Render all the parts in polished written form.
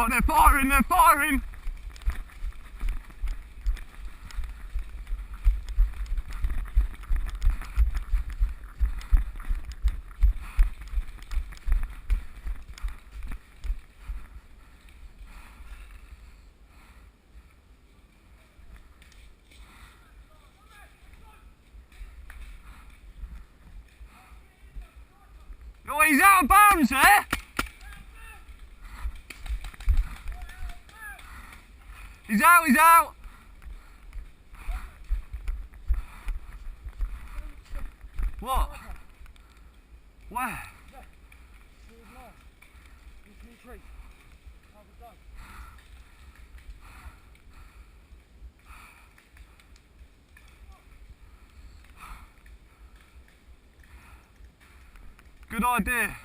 Oh, they're firing, they're firing! Oh, he's out of bounds there! He's out, he's out! What? Where? Good idea.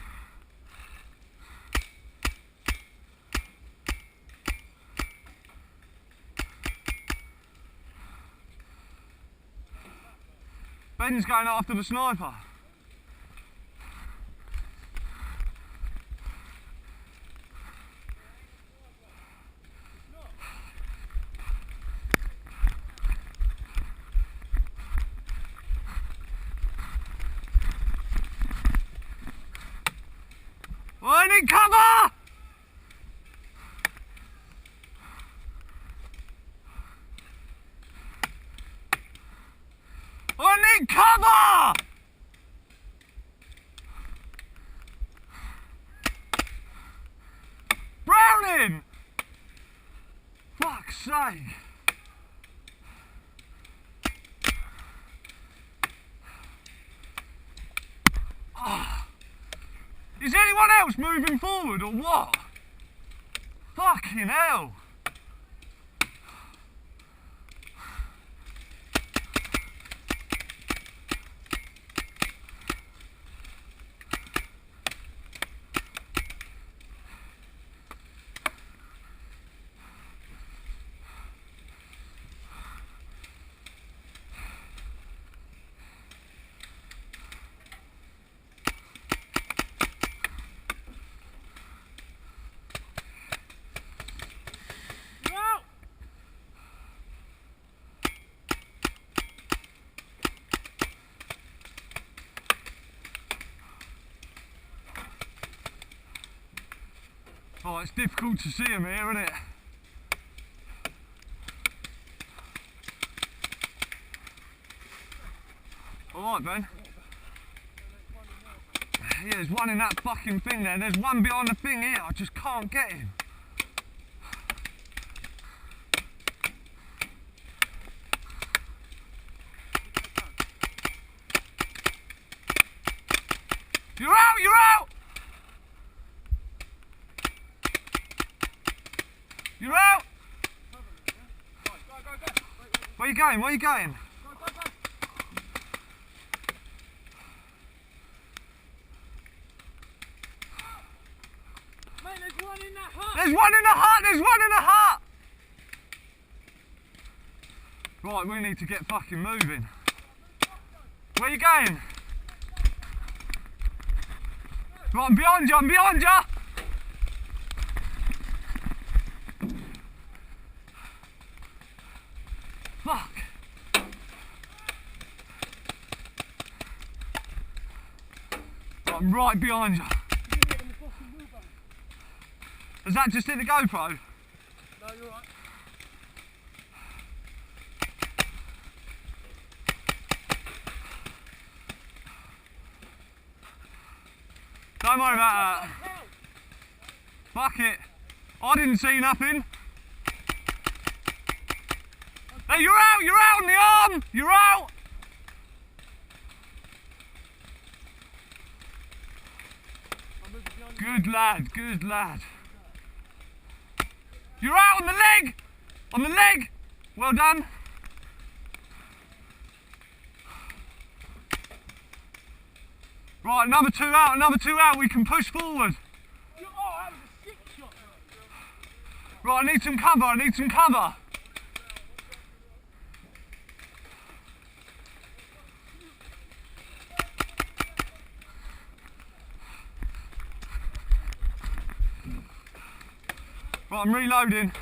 Ben's going after the sniper. I need cover! I need cover! Browning! Fuck's sake! Is anyone else moving forward or what? Fucking hell! Oh, it's difficult to see them here, isn't it? Alright, Ben. Yeah, there's one in that fucking thing there. There's one behind the thing here. I just can't get him. You're out! You're out! You're out! Where are you going? Where are you going? Mate, there's one in that hut! There's one in the hut! There's one in the hut! Right, we need to get fucking moving. Where are you going? Right, I'm behind you, I'm behind you! Fuck! I'm right behind you. Is that just in the GoPro? No, you're right. Don't worry about that. Fuck it. I didn't see nothing. Hey, you're out on the arm! You're out! Good lad, good lad. You're out on the leg! On the leg! Well done. Right, another two out, we can push forward. Oh, that was a sick shot. Right, I need some cover. Right, I'm reloading.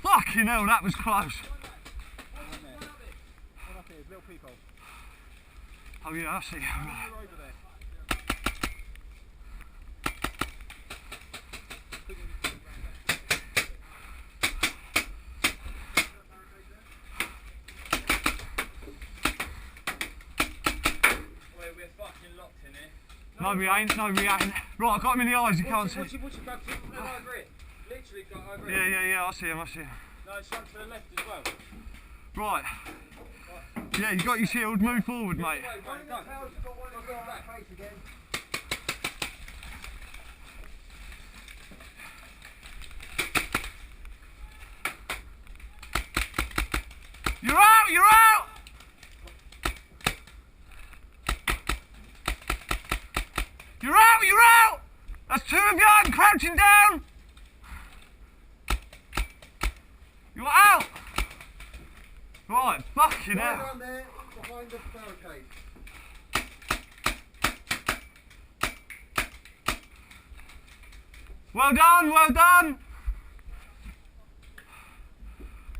Fucking hell, that was close. Little people. Oh yeah, I see. You're over there. We're fucking locked in here. No, we ain't. No, we ain't. Right, I got him in the eyes. You can't see. What's your grab to go over it? Literally go over it. Yeah. I see him. I see him. No, it's up to the left as well. Right. Yeah, you got your shield. Move forward, mate. Go, go, go. You're out. You're out. You're out. You're out. That's two of you. I'm crouching down. You're out. Right, fucking hell. Down there, behind the barricade. Well done, well done.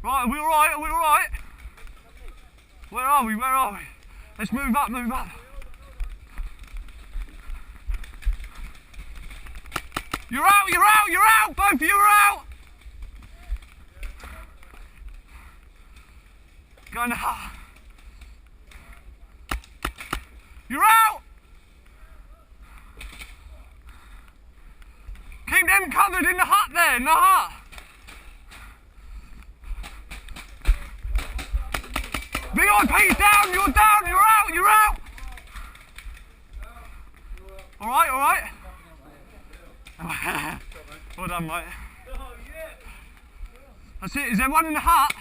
Right, are we alright? Are we alright? Where are we? Where are we? Let's move up, move up. You're out, you're out, you're out! Both of you are out! Go in the hut. You're out! Keep them covered in the hut there, in the hut. VIP's down, you're out, you're out! Alright, alright. Well done, mate. That's it, is there one in the hut?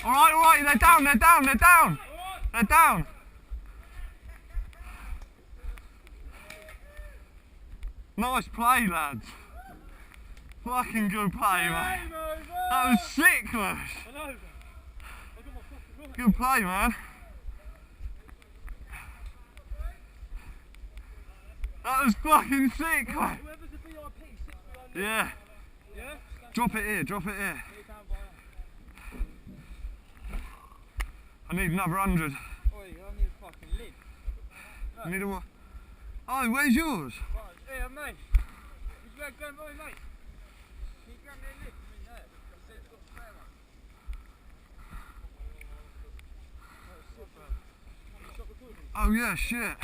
Alright, they're down. They're down. Nice play, lads. Fucking good play, mate. That was sick, man. Good play, man. That was fucking sick, man. Whoever's the VIP sits behind you. Yeah. Yeah? Drop it here. I need another 100. Oi, I need a fucking lid. I need a what? Oh, where's yours? Right, here, mate. He's going, oi, mate. Can you grab me a lid? I mean, there. I said it's got a spare one. Oh, shit, bro. Stop recording. Oh yeah, shit.